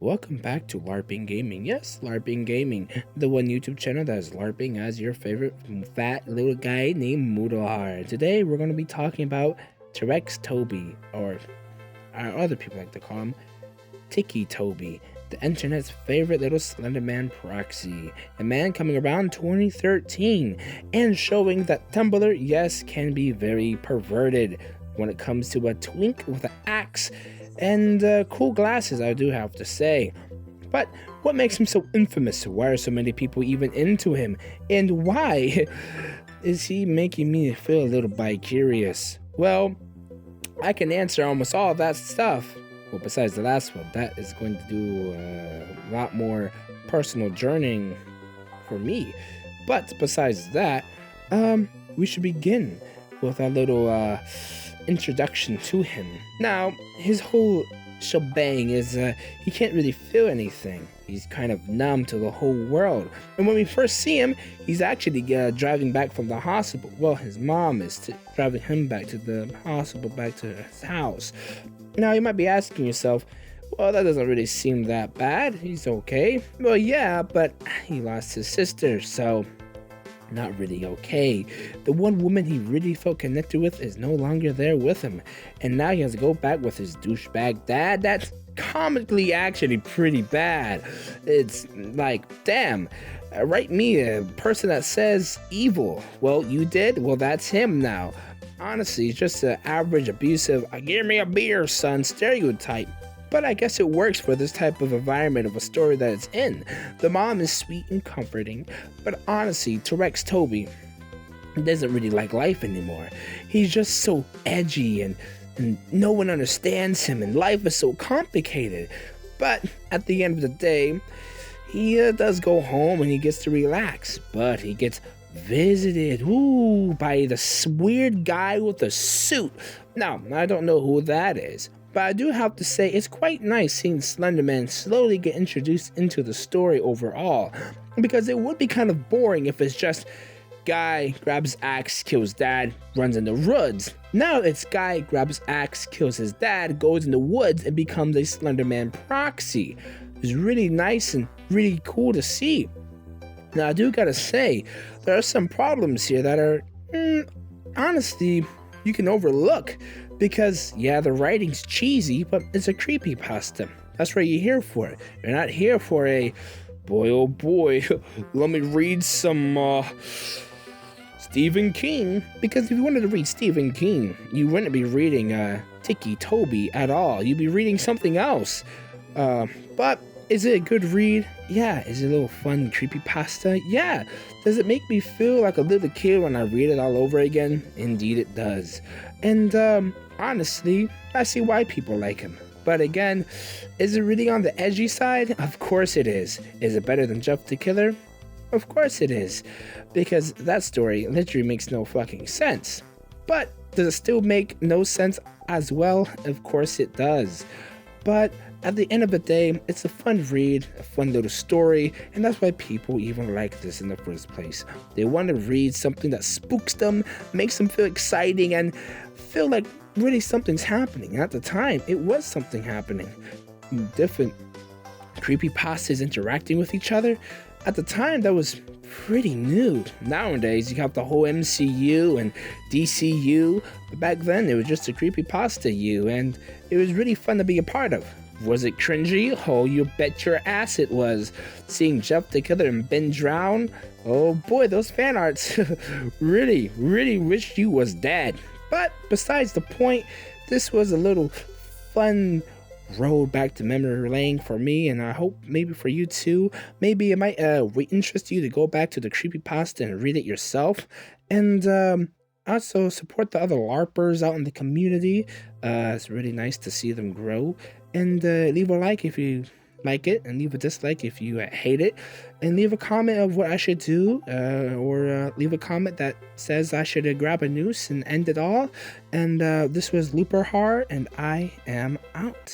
Welcome back to LARPgameing. Yes, LARPgameing, the one YouTube channel that has LARPing as your favorite fat little guy named Moodlehard. Today we're going to be talking about T-Rex Toby, or other people like to call him Tiki Toby, the internet's favorite little Slenderman proxy. A man coming around 2013 and showing that Tumblr, yes, can be very perverted when it comes to a twink with an axe and cool glasses, I do have to say. But what makes him so infamous? Why are so many people even into him? And why is he making me feel a little bi-curious? Well, I can answer almost all of that stuff. Well, besides the last one, that is going to do a lot more personal journeying for me. But besides that, we should begin with a little introduction to him. Now, his whole shebang is he can't really feel anything. He's kind of numb to the whole world. And when we first see him, he's actually driving back from the hospital. Well, his mom is driving him back to the hospital, back to his house. Now, you might be asking yourself, well, that doesn't really seem that bad. He's okay. Well, yeah, but he lost his sister, so not really okay. The one woman he really felt connected with is no longer there with him, and now he has to go back with his douchebag dad. That's comically actually pretty bad. It's like, damn, write me a person that says evil. Well, you did? Well, that's him now. Honestly, he's just an average abusive, give me a beer, son stereotype. But I guess it works for this type of environment of a story that it's in. The mom is sweet and comforting, but honestly, T-Rex Toby doesn't really like life anymore. He's just so edgy and no one understands him, and life is so complicated. But at the end of the day, he does go home and he gets to relax, but he gets visited by this weird guy with a suit. Now, I don't know who that is, but I do have to say it's quite nice seeing Slenderman slowly get introduced into the story overall, because it would be kind of boring if it's just guy grabs axe, kills dad, runs in the woods. Now it's guy grabs axe, kills his dad, goes in the woods, and becomes a Slenderman proxy. It's really nice and really cool to see. Now, I do gotta say, there are some problems here that are, honestly, you can overlook. Because, yeah, the writing's cheesy, but it's a creepypasta. That's what you're here for. You're not here for a, boy oh boy, let me read some, Stephen King. Because if you wanted to read Stephen King, you wouldn't be reading, Tiki Toby at all. You'd be reading something else. But is it a good read? Yeah. Is it a little fun creepypasta? Yeah. Does it make me feel like a little kid when I read it all over again? Indeed it does. And honestly, I see why people like him. But again, is it really on the edgy side? Of course it is. Is it better than Jeff the Killer? Of course it is. Because that story literally makes no fucking sense. But does it still make no sense as well? Of course it does. But at the end of the day, it's a fun read, a fun little story, and that's why people even like this in the first place. They want to read something that spooks them, makes them feel exciting, and feel like really something's happening. At the time, it was something happening. Different creepypastas interacting with each other. At the time, that was pretty new. Nowadays, you have the whole MCU and DCU, but back then, it was just a creepypasta U, and it was really fun to be a part of. Was it cringy? Oh, you bet your ass it was. Seeing Jeff the Killer and Ben drown? Oh boy, those fan arts really wish you was dead. But besides the point, this was a little fun road back to memory lane for me, and I hope maybe for you too. Maybe it might interest you to go back to the creepypasta and read it yourself. And also support the other LARPers out in the community. It's really nice to see them grow. And leave a like if you like it, and leave a dislike if you hate it, and leave a comment of what I should do, or leave a comment that says I should grab a noose and end it all. And this was Looperhar, and I am out.